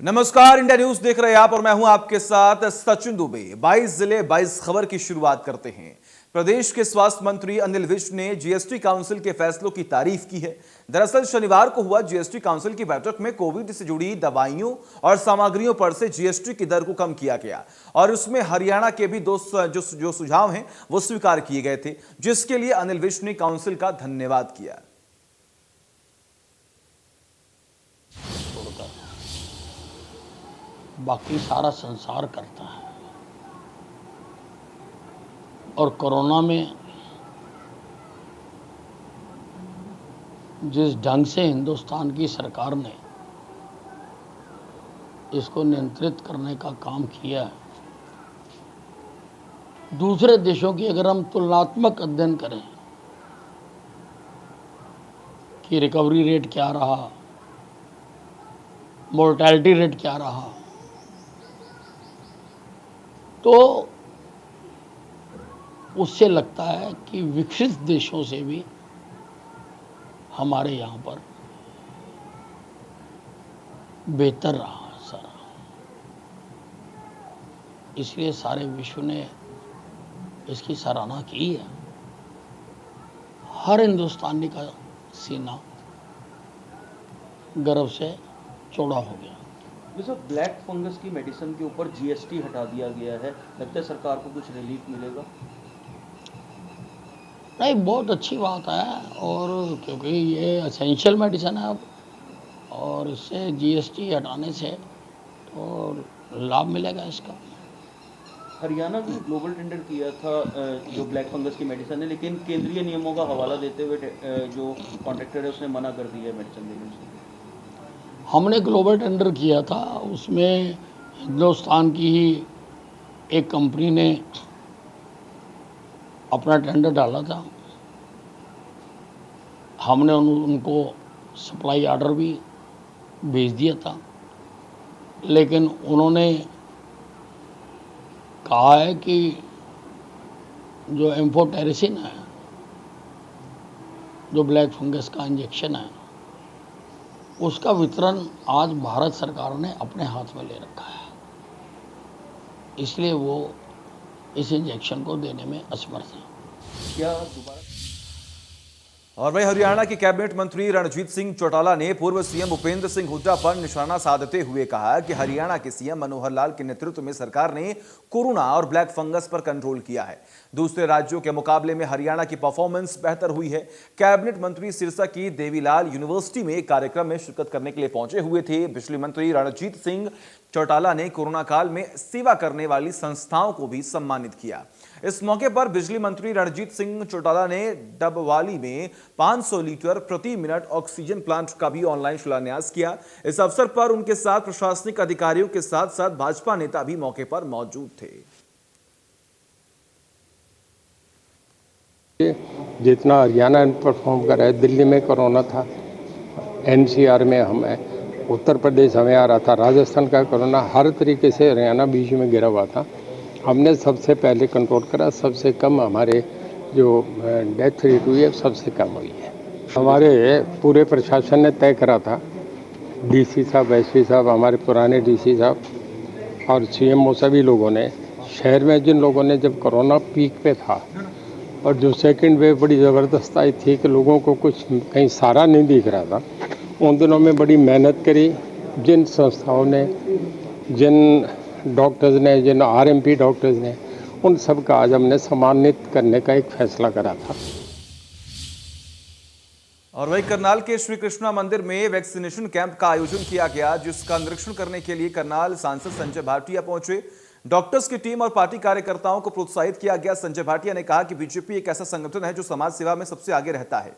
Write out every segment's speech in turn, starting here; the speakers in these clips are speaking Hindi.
नमस्कार, इंडिया न्यूज देख रहे हैं आप और मैं हूं आपके साथ सचिन दुबे। 22 जिले 22 खबर की शुरुआत करते हैं। प्रदेश के स्वास्थ्य मंत्री अनिल विज ने जीएसटी काउंसिल के फैसलों की तारीफ की है। दरअसल शनिवार को हुआ जीएसटी काउंसिल की बैठक में कोविड से जुड़ी दवाइयों और सामग्रियों पर से जीएसटी की दर को कम किया गया और उसमें हरियाणा के भी जो सुझाव हैं वो स्वीकार किए गए थे, जिसके लिए अनिल विज ने काउंसिल का धन्यवाद किया। बाकी सारा संसार करता है और कोरोना में जिस ढंग से हिंदुस्तान की सरकार ने इसको नियंत्रित करने का काम किया है, दूसरे देशों की अगर हम तुलनात्मक अध्ययन करें कि रिकवरी रेट क्या रहा, मोर्टेलिटी रेट क्या रहा, तो उससे लगता है कि विकसित देशों से भी हमारे यहाँ पर बेहतर रहा सारा। इसलिए सारे विश्व ने इसकी सराहना की है। हर हिंदुस्तानी का सीना गर्व से चौड़ा हो गया। जैसे ब्लैक फंगस की मेडिसिन के ऊपर जीएसटी हटा दिया गया है, लगता है सरकार को कुछ रिलीफ मिलेगा? नहीं, बहुत अच्छी बात है, और क्योंकि ये एसेंशियल मेडिसिन है अब, और इससे जीएसटी हटाने से तो लाभ मिलेगा इसका। हरियाणा ने ग्लोबल टेंडर किया था जो ब्लैक फंगस की मेडिसिन है, लेकिन केंद्रीय नियमों का हवाला देते हुए जो कॉन्ट्रैक्टर है उसने मना कर दिया है मेडिसिन देने से। हमने ग्लोबल टेंडर किया था, उसमें हिंदुस्तान की ही एक कंपनी ने अपना टेंडर डाला था। हमने उनको सप्लाई ऑर्डर भी भेज दिया था, लेकिन उन्होंने कहा है कि जो एम्फोटेरिसिन है, जो ब्लैक फंगस का इंजेक्शन है, उसका वितरण आज भारत सरकार ने अपने हाथ में ले रखा है, इसलिए वो इस इंजेक्शन को देने में असमर्थ है। क्या दोबारा? और वही हरियाणा के कैबिनेट मंत्री रणजीत सिंह चौटाला ने पूर्व सीएम भूपेंद्र सिंह हुड्डा पर निशाना साधते हुए कहा कि हरियाणा के सीएम मनोहर लाल के नेतृत्व में सरकार ने कोरोना और ब्लैक फंगस पर कंट्रोल किया है। दूसरे राज्यों के मुकाबले में हरियाणा की परफॉर्मेंस बेहतर हुई है। कैबिनेट मंत्री सिरसा की देवीलाल यूनिवर्सिटी में एक कार्यक्रम में शिरकत करने के लिए पहुंचे हुए थे। बिजली मंत्री रणजीत सिंह चौटाला ने कोरोना काल में सेवा करने वाली संस्थाओं को भी सम्मानित किया। इस मौके पर बिजली मंत्री रणजीत सिंह चौटाला ने डबवाली में 500 लीटर प्रति मिनट ऑक्सीजन प्लांट का भी ऑनलाइन शिलान्यास किया। इस अवसर पर उनके साथ प्रशासनिक अधिकारियों के साथ साथ भाजपा नेता भी मौके पर मौजूद थे। जितना हरियाणा परफॉर्म कर रहा है, दिल्ली में कोरोना था, एनसीआर में हमें, उत्तर प्रदेश हमें आ रहा था, राजस्थान का कोरोना, हर तरीके से हरियाणा बीच में गिरा हुआ था। हमने सबसे पहले कंट्रोल करा, सबसे कम हमारे जो डेथ रेट हुई है सबसे कम हुई है। हमारे पूरे प्रशासन ने तय करा था, डीसी साहब, एसपी साहब, हमारे पुराने डीसी साहब और सीएमओ, सभी लोगों ने शहर में जिन लोगों ने जब कोरोना पीक पे था और जो सेकंड वेव बड़ी ज़बरदस्त आई थी कि लोगों को कुछ कहीं सहारा नहीं दिख रहा था, उन दिनों में बड़ी मेहनत करी। जिन संस्थाओं ने, जिन डॉक्टर्स ने, जिन आरएमपी डॉक्टर्स ने, उन सब का आज हमने सम्मानित करने का एक फैसला करा था। और वही करनाल के श्री कृष्णा मंदिर में वैक्सीनेशन कैंप का आयोजन किया गया, जिसका निरीक्षण करने के लिए करनाल सांसद संजय भाटिया पहुंचे। डॉक्टर्स की टीम और पार्टी कार्यकर्ताओं को प्रोत्साहित किया गया। संजय भाटिया ने कहा कि बीजेपी एक ऐसा संगठन है जो समाज सेवा में सबसे आगे रहता है।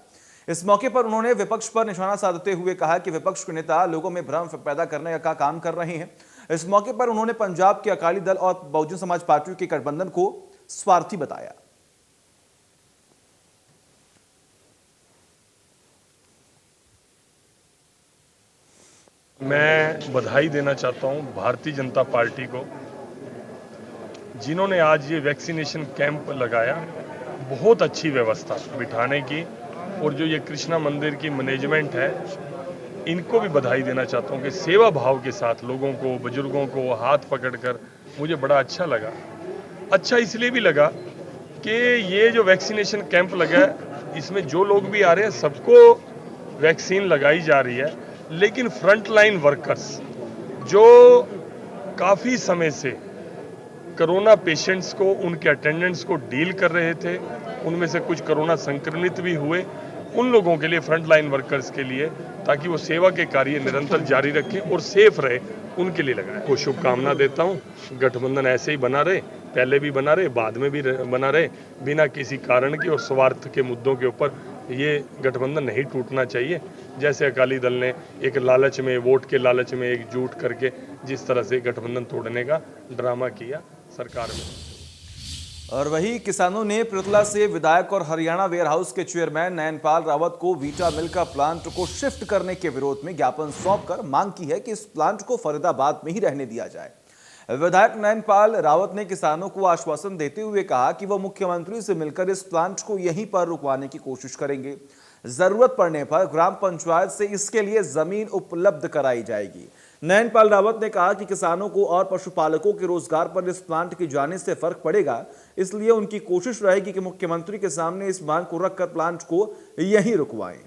इस मौके पर उन्होंने विपक्ष पर निशाना साधते हुए कहा कि विपक्ष के नेता लोगों में भ्रम पैदा करने का काम कर रहे हैं। इस मौके पर उन्होंने पंजाब के अकाली दल और बहुजन समाज पार्टी के गठबंधन को स्वार्थी बताया। मैं बधाई देना चाहता हूं भारतीय जनता पार्टी को, जिन्होंने आज ये वैक्सीनेशन कैंप लगाया। बहुत अच्छी व्यवस्था बिठाने की, और जो ये कृष्णा मंदिर की मैनेजमेंट है इनको भी बधाई देना चाहता हूँ कि सेवा भाव के साथ लोगों को, बुजुर्गों को हाथ पकड़कर मुझे बड़ा अच्छा लगा। अच्छा इसलिए भी लगा कि ये जो वैक्सीनेशन कैंप लगा है, इसमें जो लोग भी आ रहे हैं सबको वैक्सीन लगाई जा रही है, लेकिन फ्रंट लाइन वर्कर्स जो काफ़ी समय से कोरोना पेशेंट्स को, उनके अटेंडेंट्स को डील कर रहे थे, उनमें से कुछ कोरोना संक्रमित भी हुए, उन लोगों के लिए, फ्रंट लाइन वर्कर्स के लिए, ताकि वो सेवा के कार्य निरंतर जारी रखें और सेफ रहे, उनके लिए लगाया। को शुभकामना देता हूँ। गठबंधन ऐसे ही बना रहे, पहले भी बना रहे, बाद में भी बना रहे, बिना किसी कारण के और स्वार्थ के मुद्दों के ऊपर ये गठबंधन नहीं टूटना चाहिए। जैसे अकाली दल ने एक लालच में, वोट के लालच में एकजुट करके जिस तरह से गठबंधन तोड़ने का ड्रामा किया सरकार में। और वही किसानों ने पृथला से विधायक और हरियाणा वेयरहाउस के चेयरमैन नयनपाल रावत को वीटा मिल का प्लांट को शिफ्ट करने के विरोध में ज्ञापन सौंपकर मांग की है कि इस प्लांट को फरीदाबाद में ही रहने दिया जाए। विधायक नयनपाल रावत ने किसानों को आश्वासन देते हुए कहा कि वो मुख्यमंत्री से मिलकर इस प्लांट को यहीं पर रुकवाने की कोशिश करेंगे। जरूरत पड़ने पर ग्राम पंचायत से इसके लिए जमीन उपलब्ध कराई जाएगी। नयनपाल रावत ने कहा कि किसानों को और पशुपालकों के रोजगार पर इस प्लांट के जाने से फर्क पड़ेगा, इसलिए उनकी कोशिश रहेगी कि मुख्यमंत्री के सामने इस मांग को रखकर प्लांट को यहीं रुकवाएं।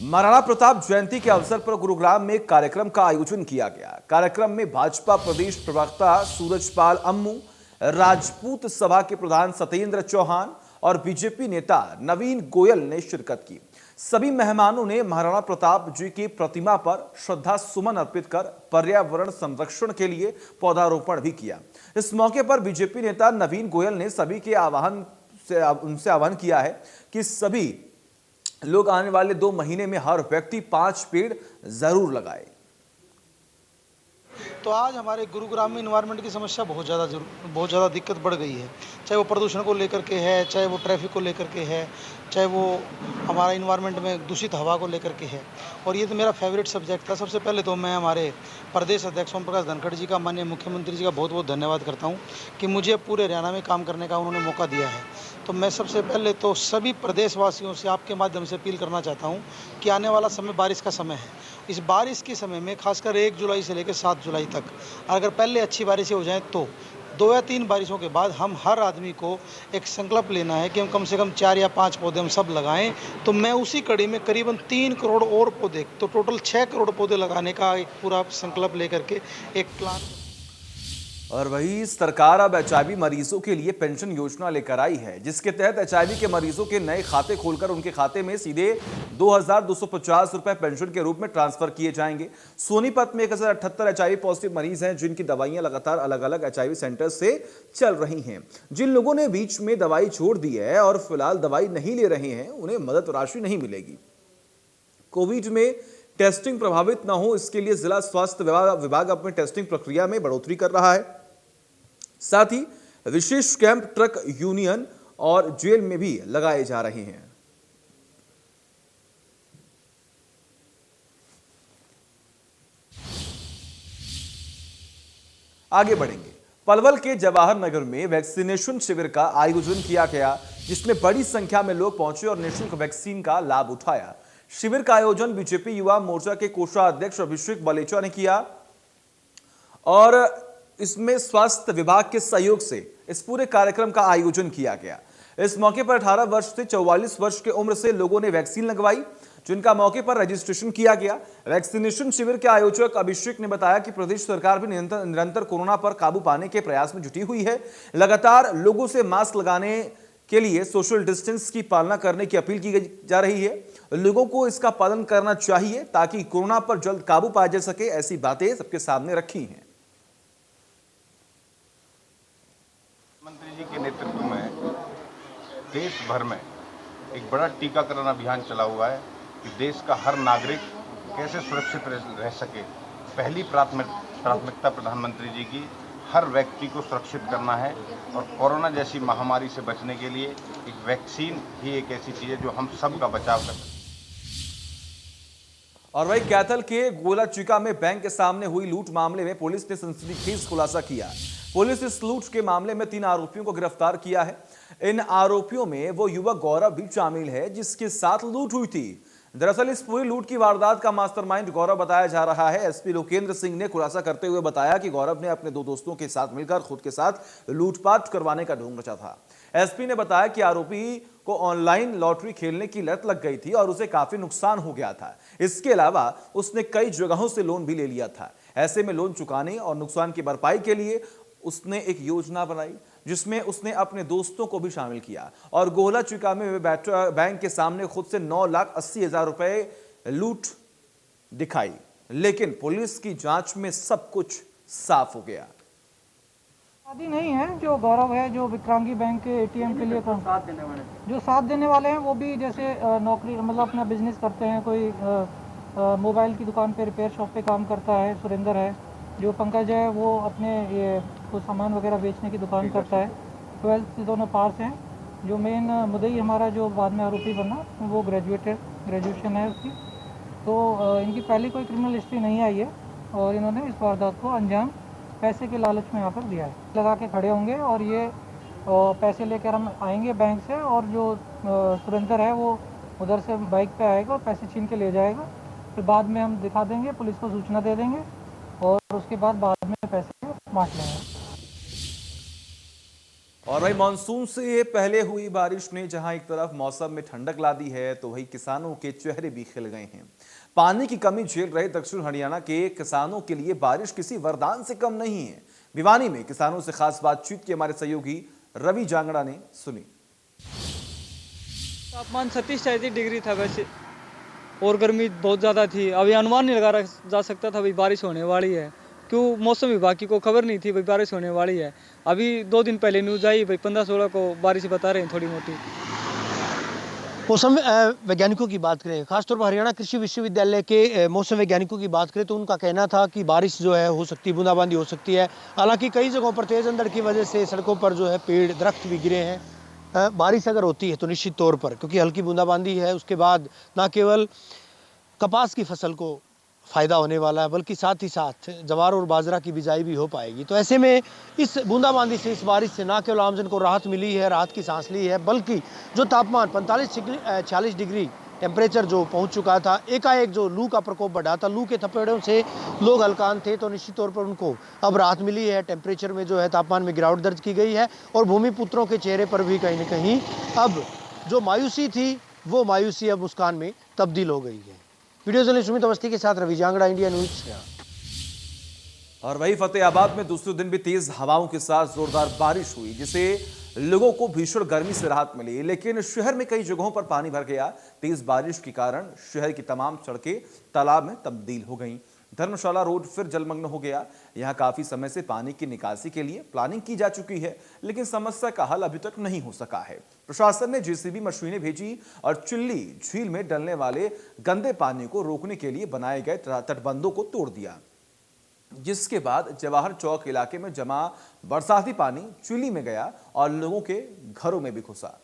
महाराणा प्रताप जयंती के अवसर पर गुरुग्राम में एक कार्यक्रम का आयोजन किया गया। कार्यक्रम में भाजपा प्रदेश प्रवक्ता सूरजपाल अम्मू, राजपूत सभा के प्रधान सत्येंद्र चौहान और बीजेपी नेता नवीन गोयल ने शिरकत की। सभी मेहमानों ने महाराणा प्रताप जी की प्रतिमा पर श्रद्धा सुमन अर्पित कर पर्यावरण संरक्षण के लिए पौधारोपण भी किया। इस मौके पर बीजेपी नेता नवीन गोयल ने सभी के उनसे आह्वान किया है कि सभी लोग आने वाले 2 महीने में हर व्यक्ति 5 पेड़ जरूर लगाए। तो आज हमारे गुरुग्राम में इन्वायरमेंट की समस्या बहुत ज़्यादा दिक्कत बढ़ गई है, चाहे वो प्रदूषण को लेकर के है, चाहे वो ट्रैफिक को लेकर के है, चाहे वो हमारा इन्वायरमेंट में दूषित हवा को लेकर के है। और ये तो मेरा फेवरेट सब्जेक्ट था। सबसे पहले तो मैं हमारे प्रदेश अध्यक्ष ओम प्रकाश धनखड़ जी का, माननीय मुख्यमंत्री जी का बहुत बहुत धन्यवाद करता हूँ कि मुझे पूरे हरियाणा में काम करने का उन्होंने मौका दिया है। तो मैं सबसे पहले तो सभी प्रदेशवासियों से आपके माध्यम से अपील करना चाहता हूँ कि आने वाला समय बारिश का समय है। इस बारिश के समय में खासकर 1 जुलाई से लेकर 7 जुलाई तक अगर पहले अच्छी बारिशें हो जाएं तो 2 या 3 बारिशों के बाद हम हर आदमी को एक संकल्प लेना है कि हम कम से कम 4 या 5 पौधे हम सब लगाएं। तो मैं उसी कड़ी में करीबन 3 करोड़ और पौधे, तो टोटल 6 करोड़ पौधे लगाने का एक पूरा संकल्प लेकर के एक प्लान। और वही सरकार अब HIV मरीजों के लिए पेंशन योजना लेकर आई है, जिसके तहत HIV के मरीजों के नए खाते खोलकर उनके खाते में सीधे 2250 रुपए पेंशन के रूप में ट्रांसफर किए जाएंगे। सोनीपत में 1078 HIV पॉजिटिव मरीज हैं, जिनकी दवाइयां लगातार अलग अलग HIV सेंटर से चल रही हैं। जिन लोगों ने बीच में दवाई छोड़ दी है और फिलहाल दवाई नहीं ले रहे हैं, उन्हें मदद राशि नहीं मिलेगी। कोविड में टेस्टिंग प्रभावित न हो, इसके लिए जिला स्वास्थ्य विभाग अपनी टेस्टिंग प्रक्रिया में बढ़ोतरी कर रहा है। साथ ही विशेष कैंप ट्रक यूनियन और जेल में भी लगाए जा रहे हैं। आगे बढ़ेंगे। पलवल के जवाहर नगर में वैक्सीनेशन शिविर का आयोजन किया गया, जिसमें बड़ी संख्या में लोग पहुंचे और निःशुल्क वैक्सीन का लाभ उठाया। शिविर का आयोजन बीजेपी युवा मोर्चा के कोषाध्यक्ष अभिषेक बलेचा ने किया और इसमें स्वास्थ्य विभाग के सहयोग से इस पूरे कार्यक्रम का आयोजन किया गया। इस मौके पर 18 वर्ष से 44 वर्ष के उम्र से लोगों ने वैक्सीन लगवाई, जिनका मौके पर रजिस्ट्रेशन किया गया। वैक्सीनेशन शिविर के आयोजक अभिषेक ने बताया कि प्रदेश सरकार भी निरंतर कोरोना पर काबू पाने के प्रयास में जुटी हुई है। लगातार लोगों से मास्क लगाने के लिए सोशल डिस्टेंस की पालना करने की अपील की जा रही है। लोगों को इसका पालन करना चाहिए ताकि कोरोना पर जल्द काबू पाया जा सके। ऐसी बातें सबके सामने रखी हैं। मंत्री जी के नेतृत्व में देश भर में एक बड़ा टीकाकरण अभियान चला हुआ है कि देश का हर नागरिक कैसे सुरक्षित रह सके। पहली प्राथमिकता प्रधानमंत्री जी की हर व्यक्ति को सुरक्षित करना है और कोरोना जैसी महामारी से बचने के लिए एक वैक्सीन ही एक ऐसी चीज़ है जो हम सब का बचाव कर सकते हैं। और वही कैथल के गोलाचिका में बैंक के सामने हुई लूट मामले में पुलिस ने सनसनीखेज खुलासा किया। पुलिस इस लूट के मामले में 3 आरोपियों को गिरफ्तार किया है। इन आरोपियों में वो युवक गौरव भी शामिल है जिसके साथ लूट हुई थी। दरअसल इस पूरी लूट की वारदात का मास्टरमाइंड गौरव बताया जा रहा है। एसपी लोकेंद्र सिंह ने खुलासा करते हुए बताया कि गौरव ने अपने 2 दोस्तों के साथ मिलकर खुद के साथ लूटपाट करवाने का ढोंग रचा था। एसपी ने बताया कि आरोपी को ऑनलाइन लॉटरी खेलने की लत लग गई थी और उसे काफी नुकसान हो गया था। इसके अलावा उसने कई जगहों से लोन भी ले लिया था। ऐसे में लोन चुकाने और नुकसान की भरपाई के लिए उसने एक योजना बनाई जिसमें उसने अपने दोस्तों को भी शामिल किया और गोलाचिका में बैंक के सामने खुद से 9,80,000 रुपए लूट दिखाई। लेकिन पुलिस की जांच में सब कुछ साफ हो गया। आदि नहीं है जो गौरव है, जो विक्रांगी बैंक के एटीएम के लिए जो साथ देने वाले हैं वो भी जैसे नौकरी मतलब अपना बिजनेस करते हैं। कोई मोबाइल की दुकान पे रिपेयर शॉप पे काम करता है, सुरेंद्र है। जो पंकज है वो अपने ये कुछ सामान वगैरह बेचने की दुकान करता है। 12th से दोनों पास हैं। जो मेन मुद्दई हमारा जो बाद में आरोपी बना वो ग्रेजुएशन है उसकी। तो इनकी पहले कोई क्रिमिनल हिस्ट्री नहीं आई है और इन्होंने इस वारदात को अंजाम पैसे के लालच में आकर दिया है। लगा के खड़े होंगे और ये पैसे लेकर हम आएंगे बैंक से और जो सुरेंद्र है वो उधर से बाइक पे आएगा और पैसे छीन के ले जाएगा। फिर बाद में हम दिखा देंगे, पुलिस को सूचना दे देंगे और उसके बाद में पैसे बांट लेंगे। और वही मानसून से पहले हुई बारिश ने जहां एक तरफ मौसम में ठंडक ला दी है तो वही किसानों के चेहरे भी खिल गए हैं। पानी की कमी झेल रहे दक्षिण हरियाणा के किसानों के लिए बारिश किसी वरदान से कम नहीं है। भिवानी में किसानों से खास बातचीत की हमारे सहयोगी रवि जांगड़ा ने सुनी। तापमान 36-37 डिग्री था वैसे और गर्मी बहुत ज़्यादा थी। अभी अनुमान नहीं लगा जा सकता था भाई बारिश होने वाली है, क्यों मौसम विभाग की को खबर नहीं थी भाई बारिश होने वाली है। अभी 2 दिन पहले न्यूज़ आई भाई 15-16 को बारिश बता रहे हैं थोड़ी मोटी। मौसम वैज्ञानिकों की बात करें, खासतौर पर हरियाणा कृषि विश्वविद्यालय के मौसम वैज्ञानिकों की बात करें तो उनका कहना था कि बारिश जो है हो सकती है, बूंदाबांदी हो सकती है। हालांकि कई जगहों पर तेज अंधड़ की वजह से सड़कों पर जो है पेड़ दरख्त भी गिरे हैं। बारिश अगर होती है तो निश्चित तौर पर क्योंकि हल्की बूंदाबांदी है उसके बाद न केवल कपास की फसल को फ़ायदा होने वाला है बल्कि साथ ही साथ जवार और बाजरा की बिजाई भी हो पाएगी। तो ऐसे में इस बूंदाबांदी से, इस बारिश से न केवल आमजन को राहत मिली है, राहत की सांस ली है, बल्कि जो तापमान 45-46 डिग्री टेम्परेचर जो पहुंच चुका था, एकाएक जो लू का प्रकोप बढ़ा था, लू के थपेड़ों से लोग हलकान थे, तो निश्चित तौर पर उनको अब राहत मिली है। टेम्परेचर में जो है तापमान में गिरावट दर्ज की गई है और भूमिपुत्रों के चेहरे पर भी कहीं न कहीं अब जो मायूसी थी वो मायूसी अब मुस्कान में तब्दील हो गई है। वीडियो जर्नलिस्ट सुमित अवस्थी के साथ रवि जांगड़ा, इंडिया न्यूज़। और वही फतेहाबाद में दूसरे दिन भी तेज हवाओं के साथ जोरदार बारिश हुई जिससे लोगों को भीषण गर्मी से राहत मिली, लेकिन शहर में कई जगहों पर पानी भर गया। तेज बारिश के कारण शहर की तमाम सड़कें तालाब में तब्दील हो गईं। धर्मशाला रोड फिर जलमग्न हो गया। यहां काफी समय से पानी की निकासी के लिए प्लानिंग की जा चुकी है, लेकिन समस्या का हल अभी तक नहीं हो सका है। प्रशासन ने जेसीबी मशीनें भेजी और चिल्ली झील में डलने वाले गंदे पानी को रोकने के लिए बनाए गए तटबंधों को तोड़ दिया, जिसके बाद जवाहर चौक इलाके में जमा बरसाती पानी चिल्ली में गया और लोगों के घरों में भी घुसा।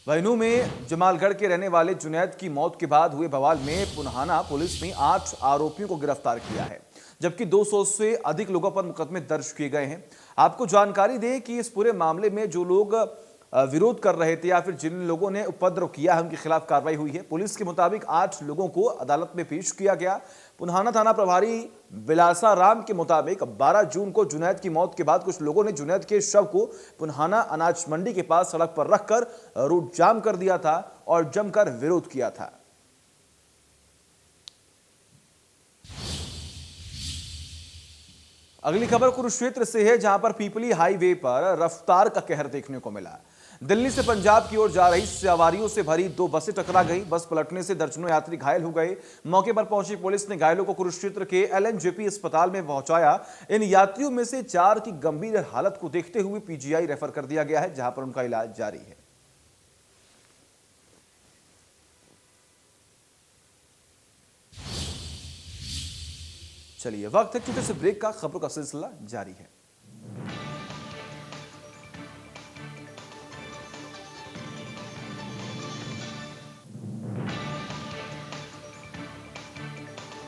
वैनू में जमालगढ़ के रहने वाले जुनैद की मौत के बाद हुए बवाल में पुन्हाना पुलिस ने 8 आरोपियों को गिरफ्तार किया है, जबकि 200 से अधिक लोगों पर मुकदमे दर्ज किए गए हैं। आपको जानकारी दें कि इस पूरे मामले में जो लोग विरोध कर रहे थे या फिर जिन लोगों ने उपद्रव किया है उनके खिलाफ कार्रवाई हुई है। पुलिस के मुताबिक 8 लोगों को अदालत में पेश किया गया। पुन्हाना थाना प्रभारी बिलासा राम के मुताबिक 12 जून को जुनैद की मौत के बाद कुछ लोगों ने जुनैद के शव को पुन्हाना अनाज मंडी के पास सड़क पर रखकर रूट जाम कर दिया था और जमकर विरोध किया था। अगली खबर कुरुक्षेत्र से है, जहां पर पीपली हाईवे पर रफ्तार का कहर देखने को मिला। दिल्ली से पंजाब की ओर जा रही सवारियों से भरी 2 बसें टकरा गई। बस पलटने से दर्जनों यात्री घायल हो गए। मौके पर पहुंची पुलिस ने घायलों को कुरुक्षेत्र के LNJP अस्पताल में पहुंचाया। इन यात्रियों में से 4 की गंभीर हालत को देखते हुए PGI रेफर कर दिया गया है, जहां पर उनका इलाज जारी है। चलिए, वक्त है छोटे से ब्रेक का। खबरों का सिलसिला जारी है।